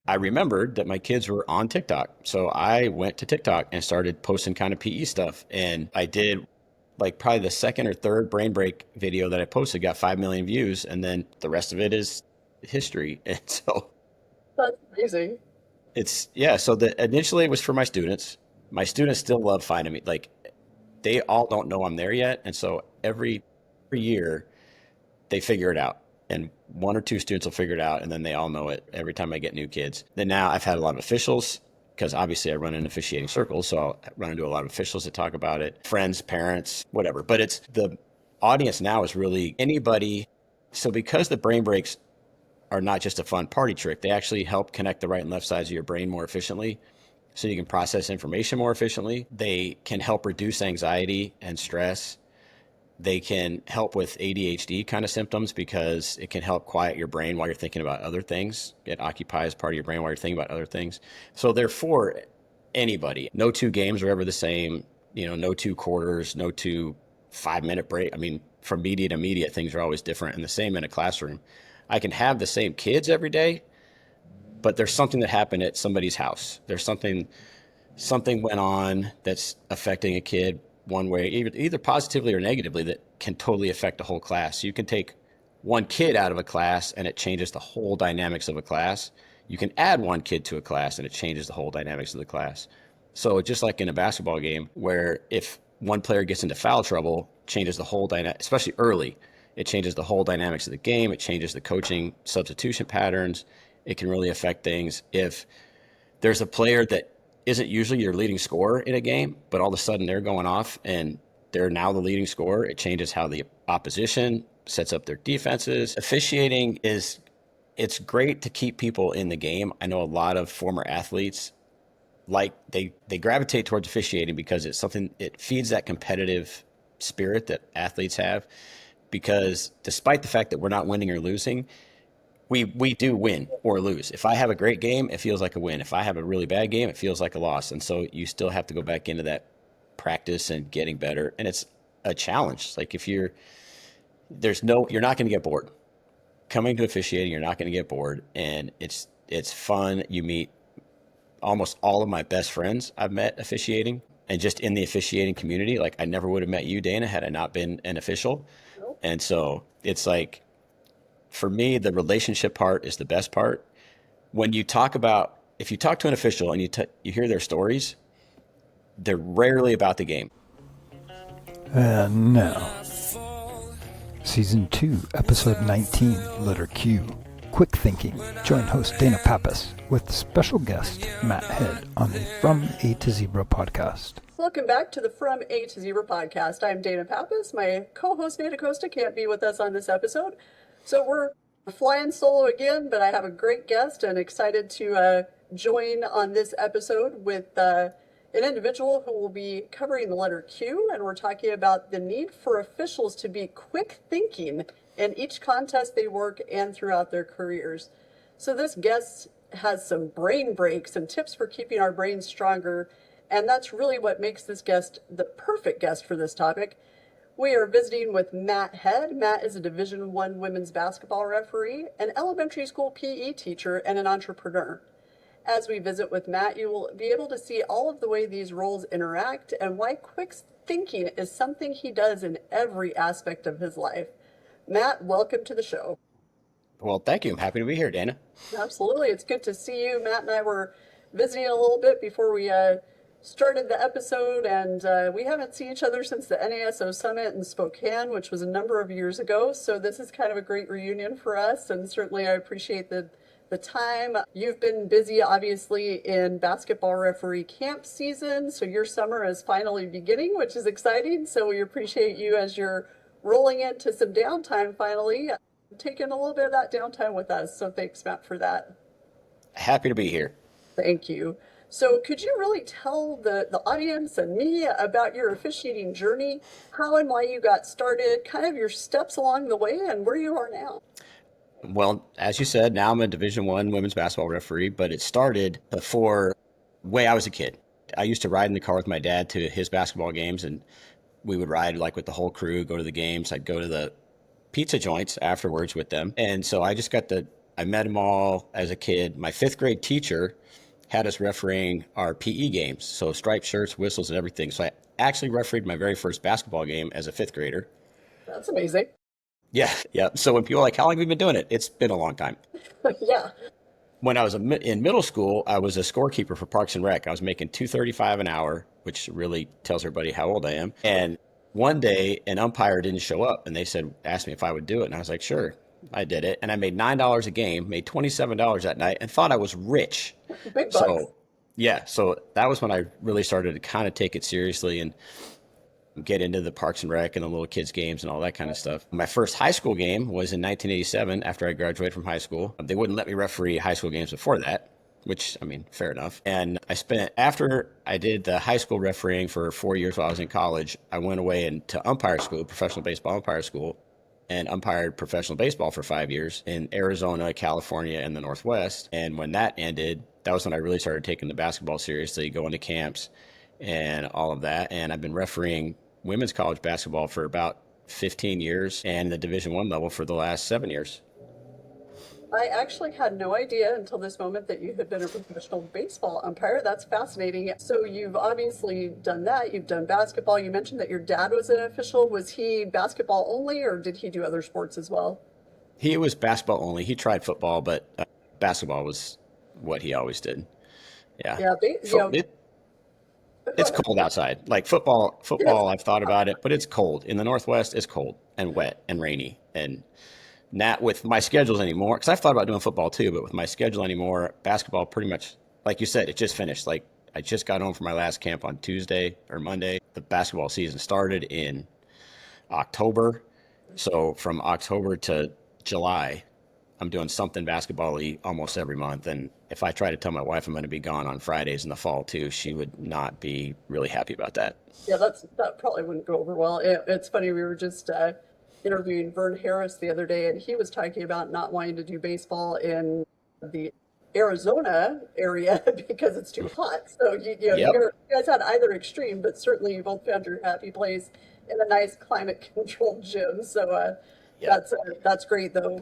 I remembered that my kids were on TikTok. So I went to TikTok and started posting kind of PE stuff. And I did like probably the second or third brain break video that I posted got 5 million views. And then the rest of it is history. And so That's amazing. yeah. So initially it was for my students. My students still love finding me. Like they all don't know I'm there yet. And so every year they figure it out. And one or two students will figure it out, and then they all know it every time I get new kids. Then now I've had a lot of officials because obviously I run in officiating circles, so I'll run into a lot of officials that talk about it, friends, parents, whatever. But it's the audience now is really anybody. So because the brain breaks are not just a fun party trick, they actually help connect the right and left sides of your brain more efficiently so you can process information more efficiently. They can help reduce anxiety and stress. They can help with ADHD kind of symptoms because it can help quiet your brain while you're thinking about other things. It occupies part of your brain while you're thinking about other things. So they're for anybody. No two games are ever the same. No two quarters, no two 5 minute break. I mean, from media to media, things are always different and the same in a classroom. I can have the same kids every day, but there's something that happened at somebody's house. There's something went on that's affecting a kid one way, either positively or negatively, that can totally affect the whole class. So you can take one kid out of a class and it changes the whole dynamics of a class. You can add one kid to a class and it changes the whole dynamics of the class. So just like in a basketball game, where if one player gets into foul trouble, changes the whole dynamic, especially early, it changes the whole dynamics of the game. It changes the coaching substitution patterns. It can really affect things. If there's a player that isn't usually your leading scorer in a game, but all of a sudden they're going off and they're now the leading scorer, it changes how the opposition sets up their defenses. Officiating it's great to keep people in the game. I know a lot of former athletes like they gravitate towards officiating because it's something, it feeds that competitive spirit that athletes have, because despite the fact that we're not winning or losing, we do win or lose. If I have a great game, it feels like a win. If I have a really bad game, it feels like a loss. And so you still have to go back into that practice and getting better. And it's a challenge. Like if you're you're not going to get bored. Coming to officiating, you're not going to get bored, and it's fun. You meet almost all of my best friends I've met officiating, and just in the officiating community. Like I never would have met you, Dana, had I not been an official. Nope. And so it's like, for me, the relationship part is the best part. If you talk to an official and you hear their stories, they're rarely about the game. And now, Season 2, Episode 19, Letter Q, Quick Thinking. Join host Dana Pappas with special guest Matt Head on the From A to Zebra podcast. Welcome back to the From A to Zebra podcast. I'm Dana Pappas. My co-host Nate Acosta can't be with us on this episode, so we're flying solo again, but I have a great guest and excited to join on this episode with an individual who will be covering the letter Q, and we're talking about the need for officials to be quick thinking in each contest they work and throughout their careers. So this guest has some brain breaks and tips for keeping our brains stronger, and that's really what makes this guest the perfect guest for this topic. We are visiting with Matt Head. Matt is a Division I women's basketball referee, an elementary school PE teacher, and an entrepreneur. As we visit with Matt, you will be able to see all of the way these roles interact and why quick thinking is something he does in every aspect of his life. Matt, welcome to the show. Well, thank you. I'm happy to be here, Dana. Absolutely. It's good to see you. Matt and I were visiting a little bit before we started the episode, and we haven't seen each other since the NASO Summit in Spokane, which was a number of years ago. So this is kind of a great reunion for us, and certainly I appreciate the time. You've been busy, obviously, in basketball referee camp season, so your summer is finally beginning, which is exciting. So we appreciate you as you're rolling into some downtime finally, taking a little bit of that downtime with us. So thanks, Matt, for that. Happy to be here. Thank you. So could you really tell the audience and me about your officiating journey, how and why you got started, kind of your steps along the way, and where you are now? Well, as you said, now I'm a Division I women's basketball referee, but it started before way I was a kid. I used to ride in the car with my dad to his basketball games, and we would ride like with the whole crew, go to the games. I'd go to the pizza joints afterwards with them. And so I just got the I met them all as a kid. My fifth grade teacher had us refereeing our PE games, so striped shirts, whistles, and everything. So I actually refereed my very first basketball game as a fifth grader. That's amazing. Yeah, yeah. So when people are like, how long have you been doing it? It's been a long time. Yeah. When I was in middle school, I was a scorekeeper for Parks and Rec. I was making $2.35 an hour, which really tells everybody how old I am. And one day, an umpire didn't show up, and they asked me if I would do it, and I was like, sure. I did it, and I made $9 a game, made $27 that night, and thought I was rich. Big bucks. So, yeah, so that was when I really started to kind of take it seriously and get into the Parks and Rec and the little kids games and all that kind of stuff. My first high school game was in 1987 after I graduated from high school. They wouldn't let me referee high school games before that, which, I mean, fair enough. And after I did the high school refereeing for 4 years while I was in college, I went away to umpire school, professional baseball umpire school, and umpired professional baseball for 5 years in Arizona, California, and the Northwest. And when that ended, that was when I really started taking the basketball seriously, going to camps and all of that. And I've been refereeing women's college basketball for about 15 years and the Division I level for the last 7 years. I actually had no idea until this moment that you had been a professional baseball umpire. That's fascinating. So you've obviously done that. You've done basketball. You mentioned that your dad was an official. Was he basketball only, or did he do other sports as well? He was basketball only. He tried football, but basketball was what he always did. Yeah. Yeah, It's cold outside. Like football, I've thought about it, but it's cold. In the Northwest, it's cold and wet and rainy. And not with my schedules anymore, because I've thought about doing football too, but with my schedule anymore, basketball pretty much, like you said, it just finished. Like I just got home from my last camp on Tuesday or Monday. The basketball season started in October. So from October to July, I'm doing something basketball-y almost every month. And if I try to tell my wife I'm going to be gone on Fridays in the fall too, she would not be really happy about that. Yeah, that probably wouldn't go over well. It's funny, we were just interviewing Vern Harris the other day, and he was talking about not wanting to do baseball in the Arizona area because it's too hot. So Yep. you guys had either extreme, but certainly you both found your happy place in a nice climate-controlled gym. So Yep. that's great, though.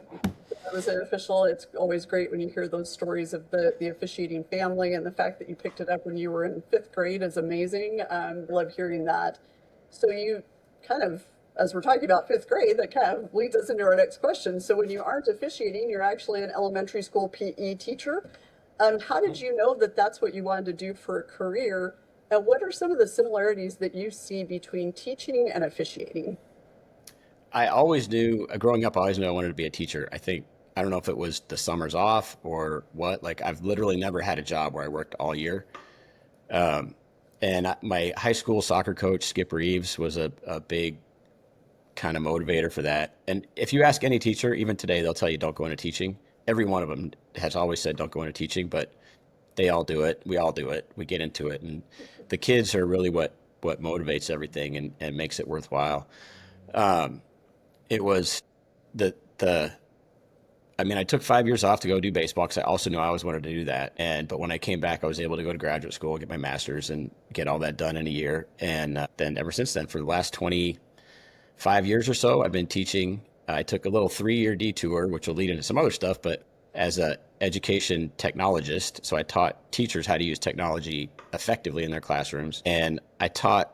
As an official, it's always great when you hear those stories of the officiating family, and the fact that you picked it up when you were in fifth grade is amazing. Love hearing that. So you kind of, as we're talking about fifth grade, that kind of leads us into our next question. So when you aren't officiating, you're actually an elementary school PE teacher. How did you know that that's what you wanted to do for a career? And what are some of the similarities that you see between teaching and officiating? I always knew, growing up, I always knew I wanted to be a teacher. I don't know if it was the summers off or what. Like, I've literally never had a job where I worked all year. And my high school soccer coach, Skip Reeves, was a big kind of motivator for that. And if you ask any teacher, even today, they'll tell you don't go into teaching. Every one of them has always said don't go into teaching, but they all do it. We all do it. We get into it. And the kids are really what motivates everything and makes it worthwhile. It was the I mean, I took 5 years off to go do baseball because I also knew I always wanted to do that. But when I came back, I was able to go to graduate school, get my master's, and get all that done in a year. And then ever since then, for the last 25 years or so, I've been teaching. I took a little 3-year detour, which will lead into some other stuff, but as a education technologist. So I taught teachers how to use technology effectively in their classrooms. And I got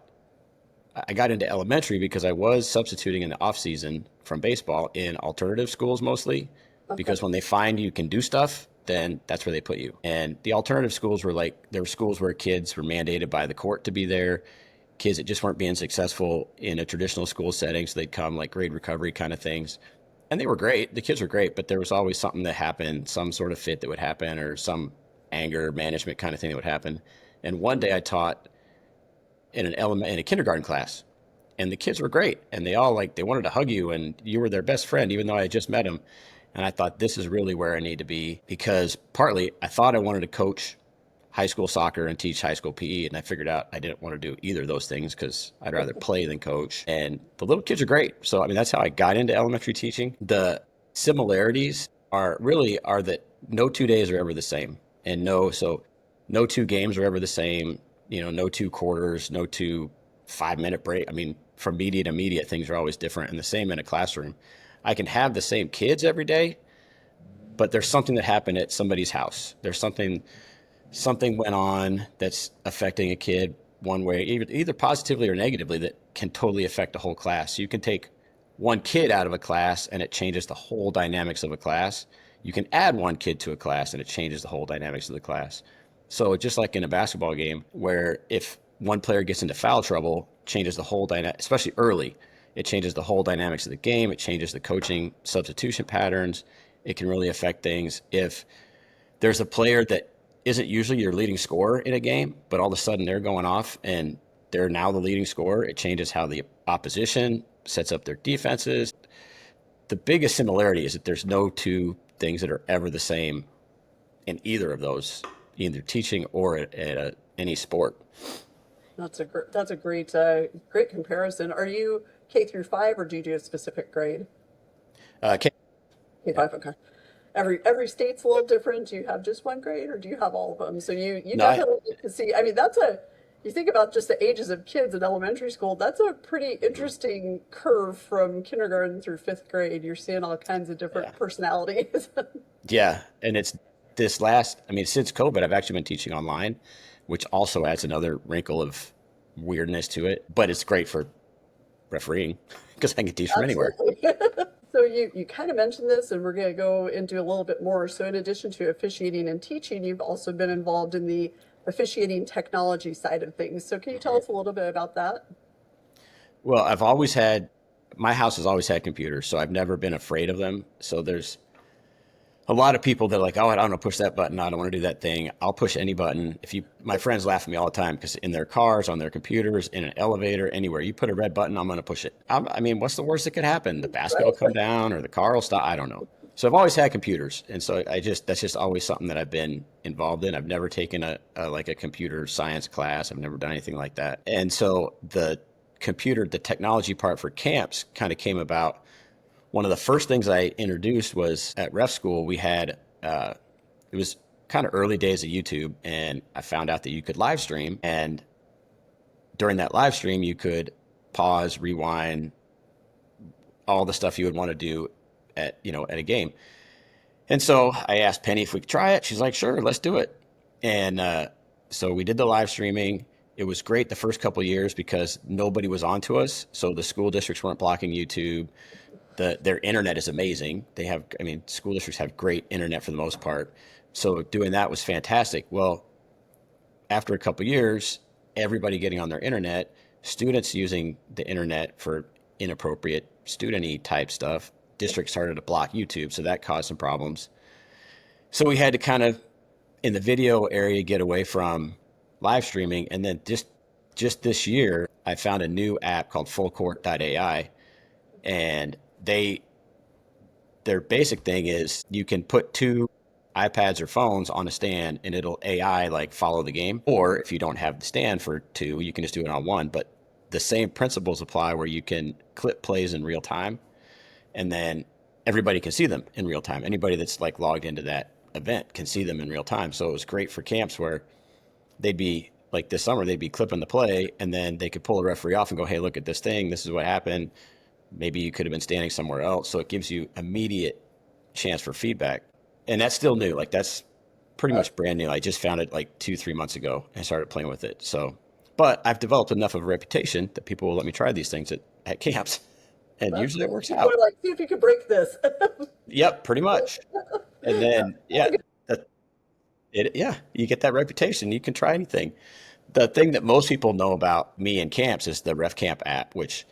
into elementary because I was substituting in the off season from baseball in alternative schools mostly. Because when they find you can do stuff, then that's where they put you. And the alternative schools were there were schools where kids were mandated by the court to be there, kids that just weren't being successful in a traditional school setting. So they'd come like grade recovery kind of things. And they were great. The kids were great, but there was always something that happened, some sort of fit that would happen or some anger management kind of thing that would happen. And one day I taught in a kindergarten class, and the kids were great. And they all they wanted to hug you, and you were their best friend, even though I had just met them. And I thought, this is really where I need to be, because partly I thought I wanted to coach high school soccer and teach high school PE. And I figured out I didn't want to do either of those things because I'd rather play than coach. And the little kids are great. So, I mean, that's how I got into elementary teaching. The similarities are that no 2 days are ever the same. And no 2 games are ever the same. No 2 quarters, no 2 5-minute break. I mean, from media to media, things are always different, and the same in a classroom. I can have the same kids every day, but there's something that happened at somebody's house. There's something went on that's affecting a kid one way, either positively or negatively, that can totally affect the whole class. So you can take one kid out of a class and it changes the whole dynamics of a class. You can add one kid to a class and it changes the whole dynamics of the class. So just like in a basketball game, where if one player gets into foul trouble, changes the whole dynamic, especially early, it changes the whole dynamics of the game. It changes the coaching substitution patterns. It can really affect things. If there's a player that isn't usually your leading scorer in a game, but all of a sudden they're going off and they're now the leading scorer, it changes how the opposition sets up their defenses. The biggest similarity is that there's no two things that are ever the same in either of those, either teaching or at any sport. That's a great great comparison. Are you K through 5 or do you do a specific grade? K, K5, okay. Every state's a little different. Do you have just one grade or do you have all of them? So you no, definitely get to see. I mean, you think about just the ages of kids in elementary school, that's a pretty interesting curve from kindergarten through 5th grade. You're seeing all kinds of yeah, different personalities. yeah, and it's since COVID, I've actually been teaching online, which also adds another wrinkle of weirdness to it. But it's great for refereeing because I can teach from anywhere. Absolutely. So you kind of mentioned this, and we're going to go into a little bit more. So in addition to officiating and teaching, you've also been involved in the officiating technology side of things. So can you tell us a little bit about that? Well, my house has always had computers, so I've never been afraid of them. So there's a lot of people that are like, oh, I don't want to push that button. I don't want to do that thing. I'll push any button. My friends laugh at me all the time because in their cars, on their computers, in an elevator, anywhere, you put a red button, I'm going to push it. I mean, what's the worst that could happen? The basket will come down or the car will stop. I don't know. So I've always had computers. And so that's just always something that I've been involved in. I've never taken a computer science class. I've never done anything like that. And so the technology part for camps kind of came about. One of the first things I introduced was at ref school, we had, it was kind of early days of YouTube, and I found out that you could live stream. And during that live stream, you could pause, rewind, all the stuff you would want to do at a game. And so I asked Penny if we could try it. She's like, sure, let's do it. And so we did the live streaming. It was great the first couple of years because nobody was onto us. So the school districts weren't blocking YouTube. Their internet is amazing. School districts have great internet for the most part. So doing that was fantastic. Well, after a couple of years, everybody getting on their internet, students using the internet for inappropriate student-y type stuff, districts started to block YouTube. So that caused some problems. So we had to kind of, in the video area, get away from live streaming. And then just this year, I found a new app called fullcourt.ai. And their basic thing is you can put 2 iPads or phones on a stand and it'll AI follow the game. Or if you don't have the stand for 2, you can just do it on 1. But the same principles apply where you can clip plays in real time and then everybody can see them in real time. Anybody that's logged into that event can see them in real time. So it was great for camps where they'd be this summer, they'd be clipping the play and then they could pull the referee off and go, hey, look at this thing. This is what happened. Maybe you could have been standing somewhere else. So it gives you immediate chance for feedback. And that's still new. That's pretty much brand new. I just found it 2-3 months ago and started playing with it. So, but I've developed enough of a reputation that people will let me try these things at camps. And usually it works out. We're see if you can break this. Yep, pretty much. And then, you get that reputation. You can try anything. The thing that most people know about me in camps is the Ref Camp app, which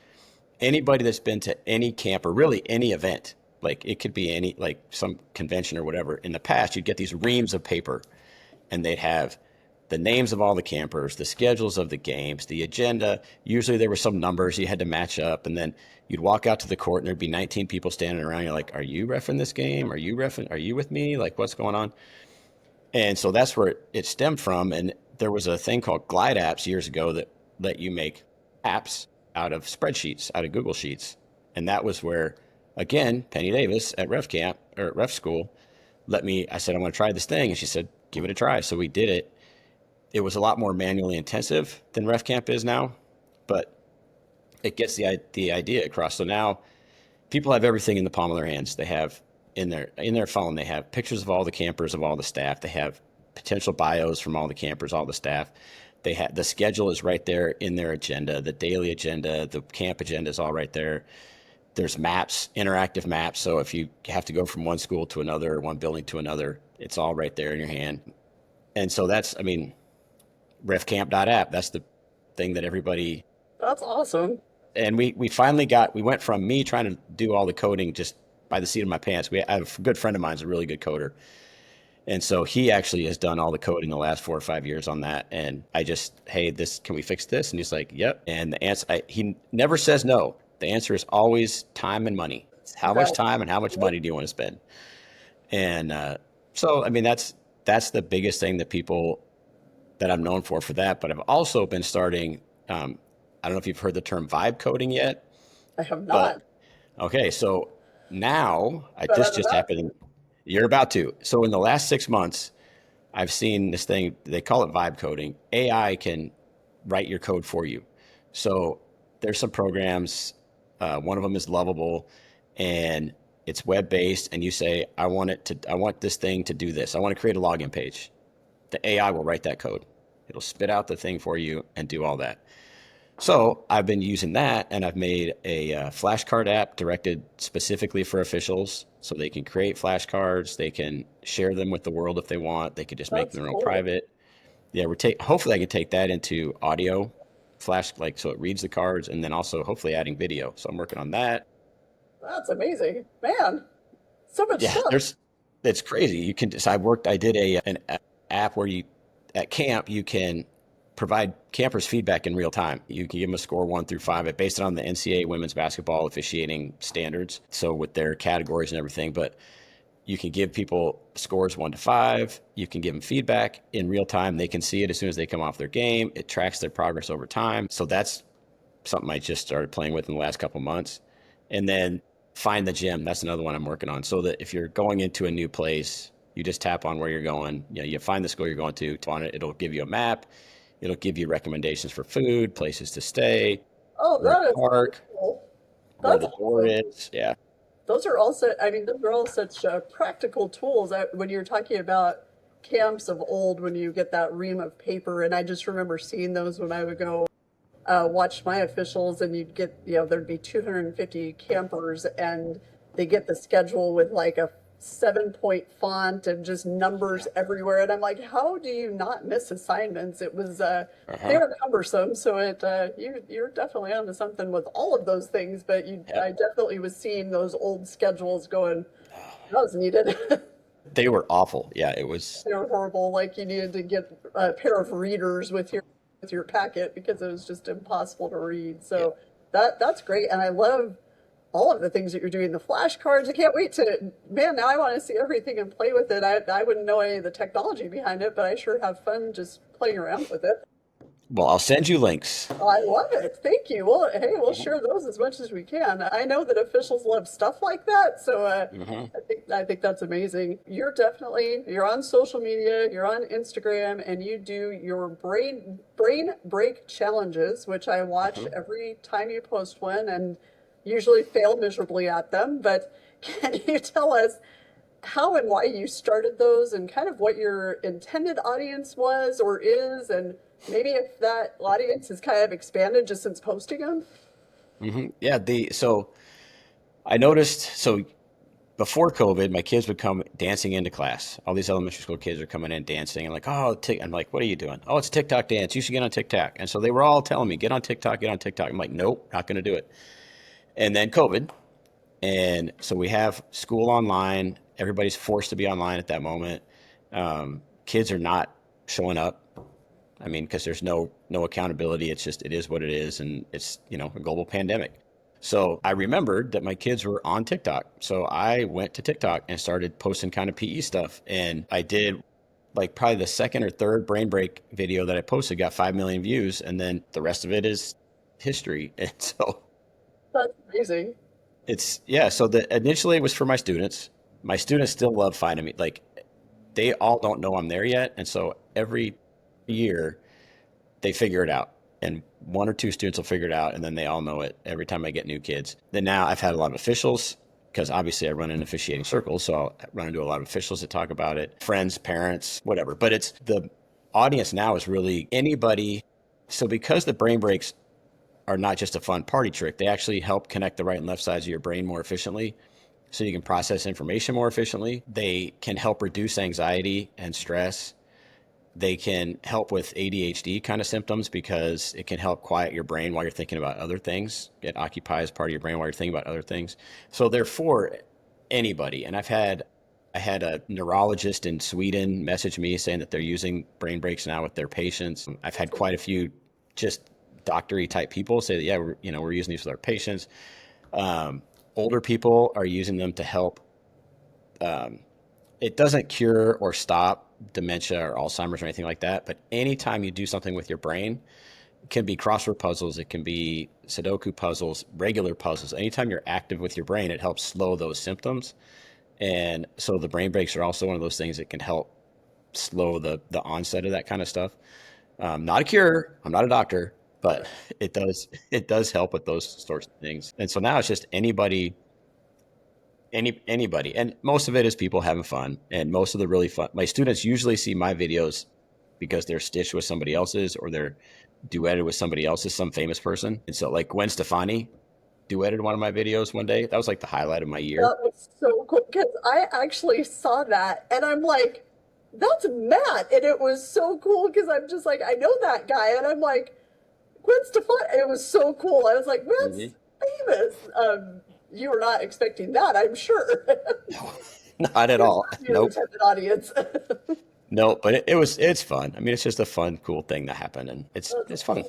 anybody that's been to any camp or really any event, it could be any, some convention or whatever, in the past, you'd get these reams of paper and they'd have the names of all the campers, the schedules of the games, the agenda. Usually there were some numbers you had to match up. And then you'd walk out to the court and there'd be 19 people standing around. You're like, are you reffing this game? Are you with me? What's going on? And so that's where it stemmed from. And there was a thing called Glide Apps years ago that let you make apps out of spreadsheets, out of Google Sheets. And that was where, again, Penny Davis at Ref Camp or at Ref School I said, I want to try this thing. And she said, give it a try. So we did it. It was a lot more manually intensive than Ref Camp is now, but it gets the idea across. So now people have everything in the palm of their hands. They have in their phone, they have pictures of all the campers, of all the staff. They have potential bios from all the campers, all the staff. They have the schedule is right there in their agenda, the daily agenda, the camp agenda is all right there. There's maps, interactive maps. So if you have to go from one school to another, or one building to another, it's all right there in your hand. And so that's, I mean, refcamp.app, that's the thing that everybody, That's awesome. and we went from me trying to do all the coding just by the seat of my pants. I have a good friend of mine who's a really good coder. And so he actually has done all the coding the last 4 or 5 years on that. And I just, hey, can we fix this? And he's like, yep. And the answer, he never says no. The answer is always time and money. It's how much time and how much money do you want to spend? And so, I mean, that's the biggest thing that I'm known for that. But I've also been starting, I don't know if you've heard the term vibe coding yet. I have not. Okay, so now this just happened. You're about to. So in the last 6 months, I've seen this thing, they call it vibe coding. AI can write your code for you. So there's some programs, one of them is Lovable, and it's web-based, and you say, I want this thing to do this. I want to create a login page. The AI will write that code. It'll spit out the thing for you and do all that. So I've been using that, and I've made a flashcard app directed specifically for officials, so they can create flashcards. They can share them with the world if they want. They could just make their own private. Yeah, hopefully I can take that into audio flash, like so it reads the cards, and then also hopefully adding video. So I'm working on that. That's amazing, man. So much stuff. It's crazy. You can. So I did an app where at camp you can provide campers feedback in real time. You can give them a score 1 through 5. It based it on the NCAA women's basketball officiating standards. So with their categories and everything, but you can give people scores 1 to 5. You can give them feedback in real time. They can see it as soon as they come off their game. It tracks their progress over time. So that's something I just started playing with in the last couple months. And then find the gym. That's another one I'm working on. So that if you're going into a new place, you just tap on where you're going. You find the school you're going to on it. It'll give you a map. It'll give you recommendations for food, places to stay. Oh, that is park, cool. where the door is. Yeah. Those are also, I mean, those are all such practical tools. When you're talking about camps of old, when you get that ream of paper, and I just remember seeing those when I would go watch my officials, and you'd get, there'd be 250 campers, and they get the schedule with like a 7-point font and just numbers everywhere. And I'm like, how do you not miss assignments? It was, they were cumbersome. So you're definitely onto something with all of those things, but I definitely was seeing those old schedules going, that was needed. They were awful. Yeah, they were horrible. Like you needed to get a pair of readers with your packet because it was just impossible to read. So that's great. And I love all of the things that you're doing, the flashcards. I can't wait now I want to see everything and play with it. I wouldn't know any of the technology behind it, but I sure have fun just playing around with it. Well, I'll send you links. Oh, I love it. Thank you. Well, hey, we'll share those as much as we can. I know that officials love stuff like that, so I think that's amazing. You're on social media, you're on Instagram, and you do your brain break challenges, which I watch every time you post one, and usually fail miserably at them. But can you tell us how and why you started those, and kind of what your intended audience was or is, and maybe if that audience has kind of expanded just since posting them? Yeah, so I noticed, before COVID, my kids would come dancing into class. All these elementary school kids are coming in dancing and like, I'm like, what are you doing? Oh, it's TikTok dance. You should get on TikTok. And so they were all telling me, get on TikTok, get on TikTok. I'm like, nope, not going to do it. And then COVID. And so we have school online. Everybody's forced to be online at that moment. Kids are not showing up. I mean, because there's no accountability. It's just, it is what it is. And it's, a global pandemic. So I remembered that my kids were on TikTok. So I went to TikTok and started posting kind of PE stuff. And I did like probably the second or third brain break video that I posted got 5 million views. And then the rest of it is history. And so that's amazing. So initially it was for my students. My students still love finding me. Like they all don't know I'm there yet. And so every year they figure it out. And 1 or 2 students will figure it out, and then they all know it every time I get new kids. Then now I've had a lot of officials because obviously I run an officiating circle, so I'll run into a lot of officials that talk about it, friends, parents, whatever. But it's the audience now is really anybody. So because the brain breaks are not just a fun party trick, they actually help connect the right and left sides of your brain more efficiently so you can process information more efficiently. They can help reduce anxiety and stress. They can help with ADHD kind of symptoms because it can help quiet your brain while you're thinking about other things. It occupies part of your brain while you're thinking about other things. So they're for anybody. And I had a neurologist in Sweden message me saying that they're using brain breaks now with their patients. I've had quite a few just doctory type people say that, yeah, we're using these with our patients. Older people are using them to help. It doesn't cure or stop dementia or Alzheimer's or anything like that. But anytime you do something with your brain, it can be crossword puzzles, it can be Sudoku puzzles, regular puzzles. Anytime you're active with your brain, it helps slow those symptoms. And so the brain breaks are also one of those things that can help slow the onset of that kind of stuff. Not a cure. I'm not a doctor, but it does help with those sorts of things. And so now it's just anybody, and most of it is people having fun. And most of the really fun, my students usually see my videos because they're stitched with somebody else's or they're duetted with somebody else's, some famous person. And so like Gwen Stefani duetted one of my videos one day. That was like the highlight of my year. That was so cool because I actually saw that and I'm like, that's Matt. And it was so cool because I'm just like, I know that guy. And I'm like, Gwen Stefani. It was so cool. I was like, Matt's famous. You were not expecting that, I'm sure. No, not at all. Nope. Audience. No, but it's fun. I mean, it's just a fun, cool thing to happen, and it's fun.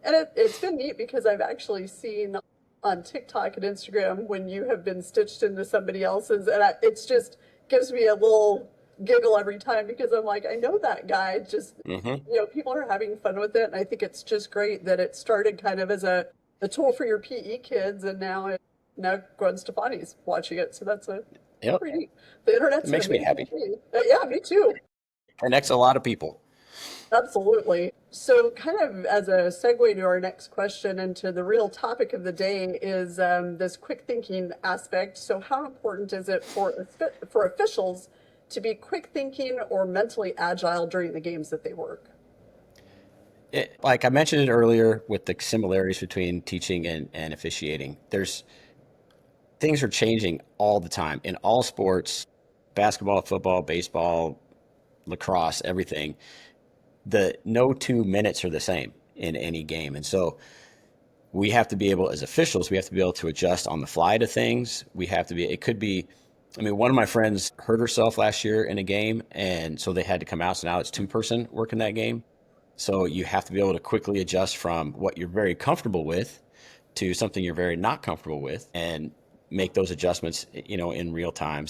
And it's been neat because I've actually seen on TikTok and Instagram when you have been stitched into somebody else's, and it's just gives me a little giggle every time because I'm like, I know that guy. Just people are having fun with it, and I think it's just great that it started kind of as a tool for your PE kids, and now Gwen Stefani's watching it, so that's pretty neat. The internet's it makes me happy. Yeah, me too. Connects a lot of people. Absolutely. So, kind of as a segue to our next question and to the real topic of the day is this quick thinking aspect. So, how important is it for officials to be quick thinking or mentally agile during the games that they work? Like I mentioned it earlier with the similarities between teaching and officiating, things are changing all the time in all sports, basketball, football, baseball, lacrosse, everything. No 2 minutes are the same in any game. And so we have to be able, as officials, we have to be able to adjust on the fly to things. It could be, I mean, one of my friends hurt herself last year in a game, and so they had to come out. So now it's 2-person working that game. So you have to be able to quickly adjust from what you're very comfortable with to something you're very not comfortable with and make those adjustments, in real time.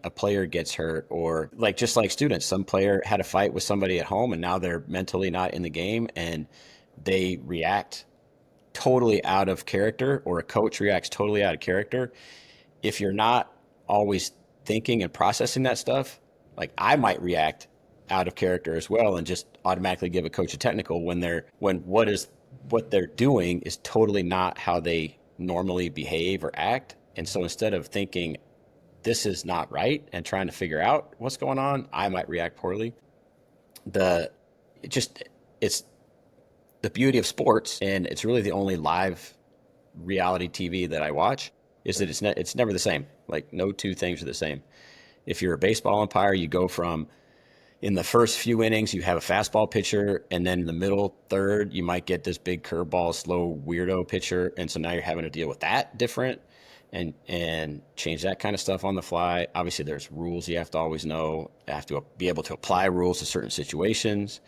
A player gets hurt, or just like students, some player had a fight with somebody at home and now they're mentally not in the game and they react totally out of character, or a coach reacts totally out of character. If you're not always thinking and processing that stuff, like I might react out of character as well and just automatically give a coach a technical when what they're doing is totally not how they normally behave or act. And so instead of thinking this is not right and trying to figure out what's going on, I might react poorly. It's the beauty of sports, and it's really the only live reality TV that I watch, is that it's never the same. Like no two things are the same. If you're a baseball umpire, you go from, in the first few innings, you have a fastball pitcher, and then in the middle third, you might get this big curveball, slow weirdo pitcher, and so now you're having to deal with that different and change that kind of stuff on the fly. Obviously, there's rules you have to always know. You have to be able to apply rules to certain situations.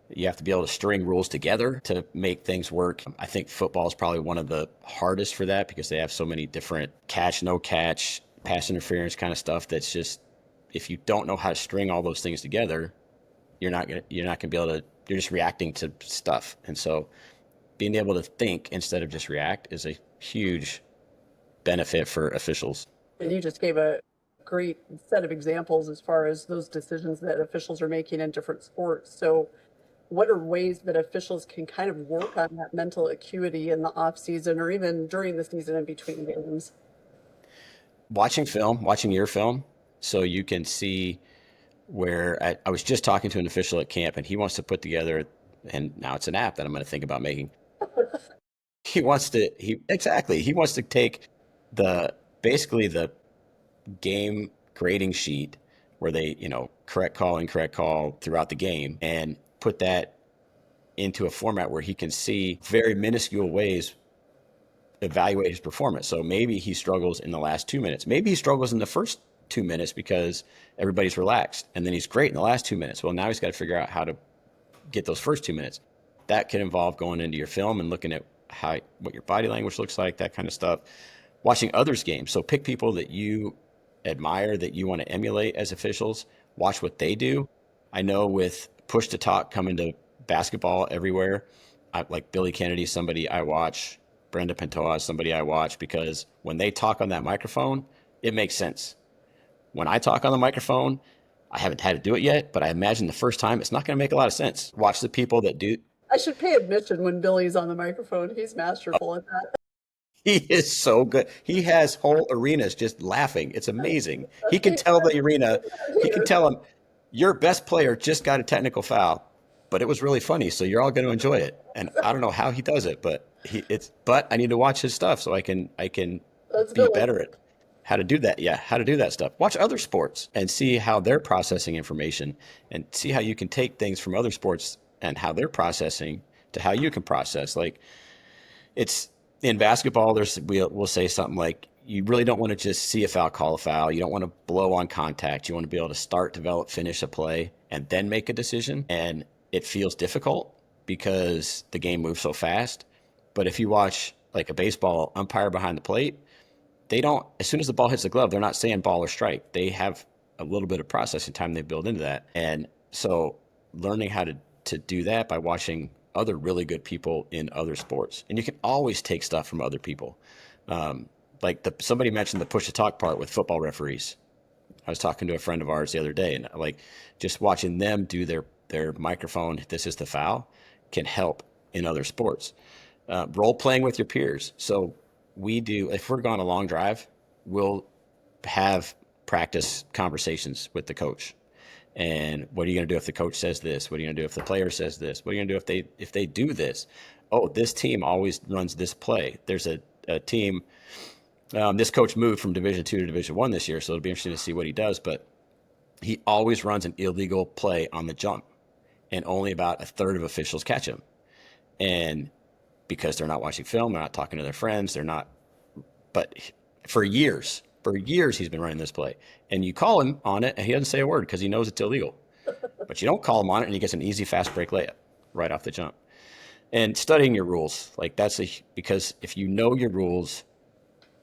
You have to be able to string rules together to make things work. I think football is probably one of the hardest for that because they have so many different catch, no catch, pass interference kind of stuff that's just, if you don't know how to string all those things together, you're not gonna be able to. You're just reacting to stuff. And so, being able to think instead of just react is a huge benefit for officials. And you just gave a great set of examples as far as those decisions that officials are making in different sports. So, what are ways that officials can kind of work on that mental acuity in the off season or even during the season in between games? watching film, watching your film, so you can see where I was just talking to an official at camp, and he wants to put together, and now it's an app that I'm going to think about making. He wants to take the basically the game grading sheet where they, correct call, incorrect call throughout the game, and put that into a format where he can see very minuscule ways evaluate his performance. So maybe he struggles in the last 2 minutes. Maybe he struggles in the first 2 minutes because everybody's relaxed, and then he's great in the last 2 minutes. Well, now he's got to figure out how to get those first 2 minutes. That can involve going into your film and looking at what your body language looks like, that kind of stuff. Watching others' games. So pick people that you admire, that you want to emulate as officials. Watch what they do. I know with push to talk coming to basketball everywhere, like Billy Kennedy, somebody I watch. Brenda Pintoa, somebody I watch, because when they talk on that microphone, it makes sense. When I talk on the microphone, I haven't had to do it yet, but I imagine the first time it's not going to make a lot of sense. Watch the people that do. I should pay admission when Billy's on the microphone. He's masterful at that. He is so good. He has whole arenas just laughing. It's amazing. He can tell the arena, he can tell them, your best player just got a technical foul, but it was really funny, so you're all going to enjoy it. And I don't know how he does it, but but I need to watch his stuff so I can be better at how to do that. Yeah, how to do that stuff. Watch other sports and see how they're processing information, and see how you can take things from other sports and how they're processing to how you can process. Like, it's in basketball, we'll say something like, you really don't want to just see a foul, call a foul. You don't want to blow on contact. You want to be able to start, develop, finish a play, and then make a decision. And it feels difficult because the game moves so fast. But if you watch like a baseball umpire behind the plate, they don't, as soon as the ball hits the glove, they're not saying ball or strike. They have a little bit of processing time they build into that. And so learning how to do that by watching other really good people in other sports. And you can always take stuff from other people. Like somebody mentioned the push to talk part with football referees. I was talking to a friend of ours the other day, and like just watching them do their microphone, this is the foul, can help in other sports. Role playing with your peers. So if we're going a long drive, we'll have practice conversations with the coach. And what are you going to do if the coach says this? What are you going to do if the player says this? What are you going to do if they do this? Oh, this team always runs this play. There's a team. This coach moved from Division II to Division I this year, so it'll be interesting to see what he does. But he always runs an illegal play on the jump, and only about a third of officials catch him. And because they're not watching film, they're not talking to their friends, they're not. But for years he's been running this play, and you call him on it, and he doesn't say a word because he knows it's illegal. But you don't call him on it, and he gets an easy fast break layup right off the jump. And studying your rules, like because if you know your rules,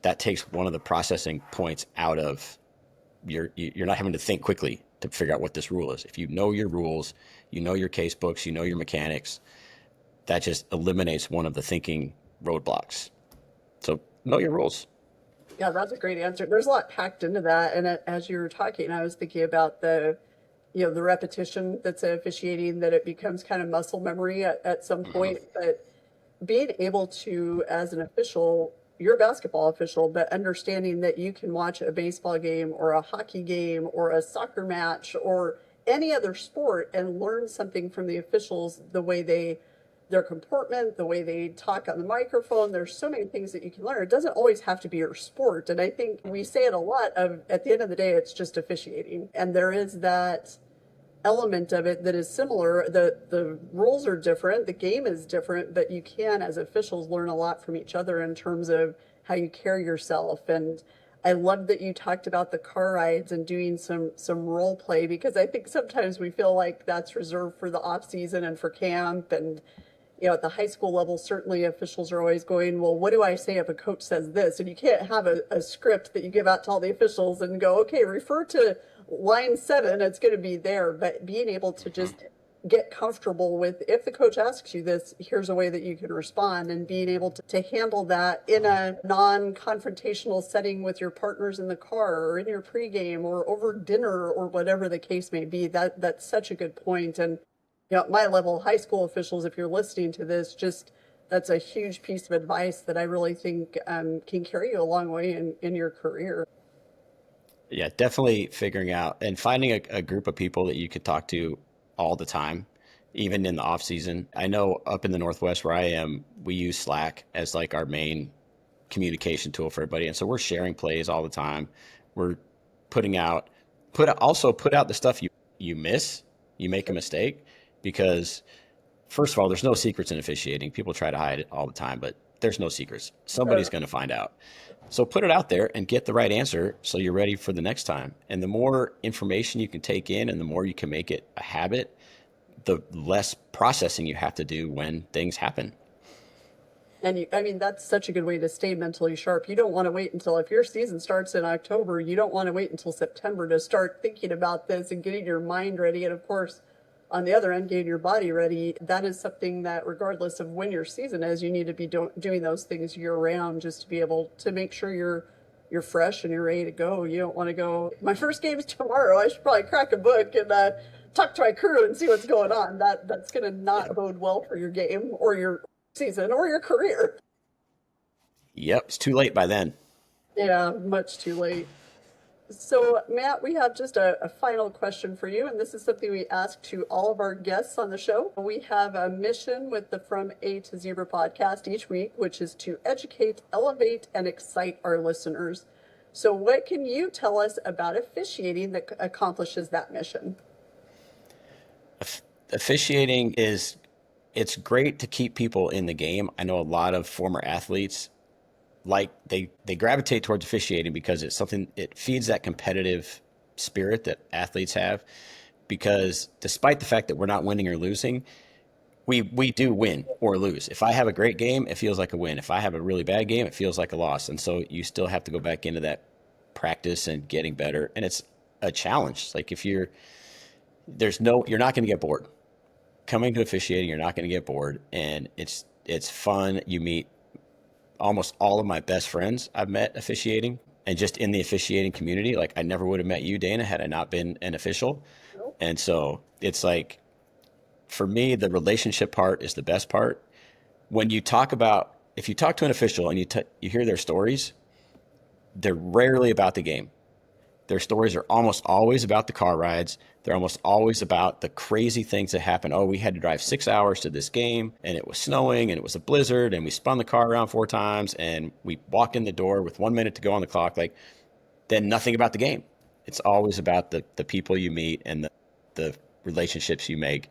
that takes one of the processing points out of you're not having to think quickly to figure out what this rule is. If you know your rules, you know your case books, you know your mechanics, that just eliminates one of the thinking roadblocks. So know your rules. Yeah, that's a great answer. There's a lot packed into that. And as you were talking, I was thinking about the repetition that's officiating, that it becomes kind of muscle memory at some point. But being able to, as an official, you're a basketball official, but understanding that you can watch a baseball game or a hockey game or a soccer match or any other sport and learn something from the officials, the way their comportment, the way they talk on the microphone. There's so many things that you can learn. It doesn't always have to be your sport. And I think we say it a lot at the end of the day, it's just officiating. And there is that element of it that is similar. The rules are different, the game is different, but you can, as officials, learn a lot from each other in terms of how you carry yourself. And I love that you talked about the car rides and doing some role play, because I think sometimes we feel like that's reserved for the off season and for camp. And at the high school level, certainly officials are always going, well, what do I say if a coach says this? And you can't have a script that you give out to all the officials and go, okay, refer to line 7, it's going to be there. But being able to just get comfortable with, if the coach asks you this, here's a way that you can respond, and being able to handle that in a non-confrontational setting with your partners in the car or in your pregame or over dinner or whatever the case may be. That's such a good point. And at my level, high school officials, if you're listening to this, that's a huge piece of advice that I really think can carry you a long way in your career. Yeah, definitely figuring out and finding a group of people that you could talk to all the time, even in the off season. I know up in the Northwest where I am, we use Slack as like our main communication tool for everybody. And so we're sharing plays all the time. We're putting out, also put out the stuff you miss, you make a mistake, because first of all, there's no secrets in officiating. People try to hide it all the time, but there's no secrets. Somebody's going to find out. So put it out there and get the right answer so you're ready for the next time. And the more information you can take in and the more you can make it a habit, the less processing you have to do when things happen. And I mean, that's such a good way to stay mentally sharp. You don't want to wait until, if your season starts in October, you don't want to wait until September to start thinking about this and getting your mind ready. And of course, on the other end, getting your body ready. That is something that, regardless of when your season is, you need to be doing those things year round, just to be able to make sure you're fresh and you're ready to go. You don't want to go, my first game is tomorrow, I should probably crack a book and talk to my crew and see what's going on. That's going to not bode well for your game or your season or your career. Yep, it's too late by then. Yeah, much too late. So, Matt, we have just a final question for you, and this is something we ask to all of our guests on the show. We have a mission with the From A to Zebra podcast each week, which is to educate, elevate, and excite our listeners. So, what can you tell us about officiating that accomplishes that mission? Officiating it's great to keep people in the game. I know a lot of former athletes like they gravitate towards officiating because it's something, it feeds that competitive spirit that athletes have, because despite the fact that we're not winning or losing, we do win or lose. If I have a great game, it feels like a win. If I have a really bad game, it feels like a loss. And so you still have to go back into that practice and getting better. And it's a challenge. Like if you're not going to get bored. Coming to officiating, you're not going to get bored, and it's fun. You meet almost all of my best friends I've met officiating, and just in the officiating community. Like I never would have met you, Dana, had I not been an official. And so it's like, for me, the relationship part is the best part. When you talk about, if you talk to an official and you hear their stories, they're rarely about the game. Their stories are almost always about the car rides. They're almost always about the crazy things that happen. Oh, we had to drive 6 hours to this game, and it was snowing, and it was a blizzard, and we spun the car around 4 times, and we walked in the door with 1 minute to go on the clock. Like, then nothing about the game. It's always about the people you meet and the relationships you make.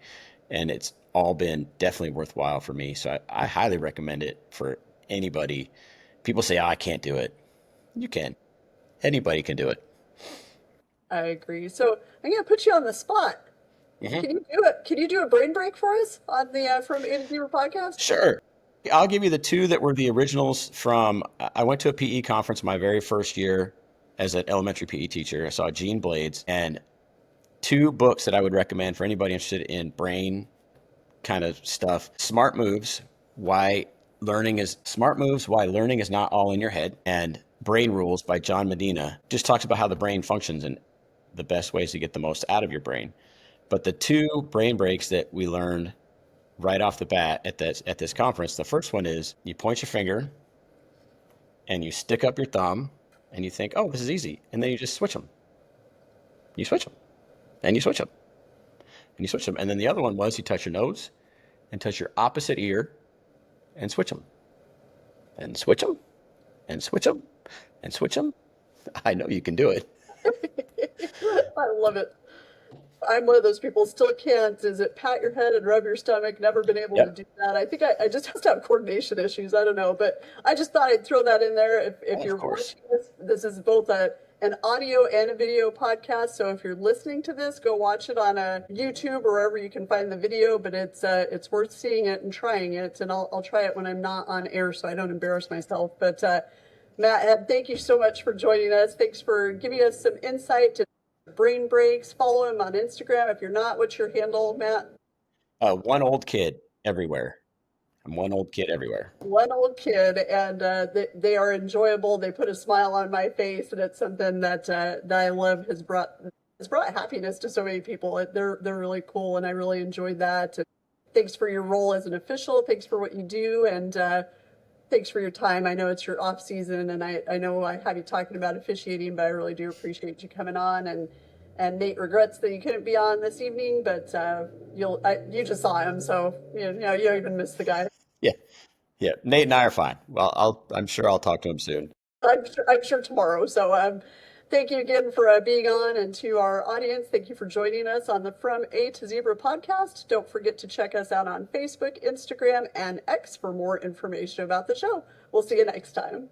And it's all been definitely worthwhile for me. So I highly recommend it for anybody. People say, oh, I can't do it. You can. Anybody can do it. I agree. So I'm going to put you on the spot. Mm-hmm. Can you do it? Can you do a brain break for us on the From A to Zebra podcast? Sure. I'll give you the two that were the originals from, I went to a PE conference my very first year as an elementary PE teacher. I saw Gene Blades, and two books that I would recommend for anybody interested in brain kind of stuff. Why Learning is Not All in Your Head, and Brain Rules by John Medina. Just talks about how the brain functions and the best ways to get the most out of your brain. But the two brain breaks that we learned right off the bat at this conference, the first one is you point your finger and you stick up your thumb and you think, oh, this is easy. And then you just switch them. You switch them. And you switch them. And you switch them. And then the other one was you touch your nose and touch your opposite ear and switch them. And switch them. And switch them. And switch them. I know you can do it. I love it. I'm one of those people still can't. Is it pat your head and rub your stomach? Never been able to do that. I think I just have to have coordination issues. I don't know, but I just thought I'd throw that in there. If you're watching this is both an audio and a video podcast. So if you're listening to this, go watch it on YouTube or wherever you can find the video. But it's worth seeing it and trying it. And I'll try it when I'm not on air so I don't embarrass myself. But Matt, thank you so much for joining us. Thanks for giving us some insight to brain breaks. Follow him on Instagram. If you're not, what's your handle, Matt? One old kid everywhere. I'm one old kid everywhere. One old kid, and they are enjoyable. They put a smile on my face, and it's something that I love. Has brought happiness to so many people. They're really cool, and I really enjoyed that. And thanks for your role as an official. Thanks for what you do, and thanks for your time. I know it's your off season, and I know I have you talking about officiating, but I really do appreciate you coming on. And Nate regrets that you couldn't be on this evening, but you just saw him, so you know you don't even miss the guy. Yeah, yeah. Nate and I are fine. Well, I'm sure I'll talk to him soon. I'm sure tomorrow. So thank you again for being on, and to our audience, thank you for joining us on the From A to Zebra podcast. Don't forget to check us out on Facebook, Instagram, and X for more information about the show. We'll see you next time.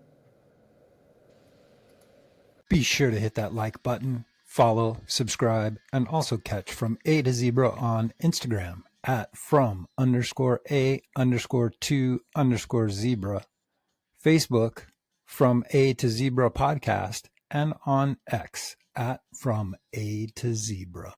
Be sure to hit that like button, follow, subscribe, and also catch From A to Zebra on Instagram at from_A_2_zebra, Facebook From A to Zebra podcast, and on X at From A to Zebra.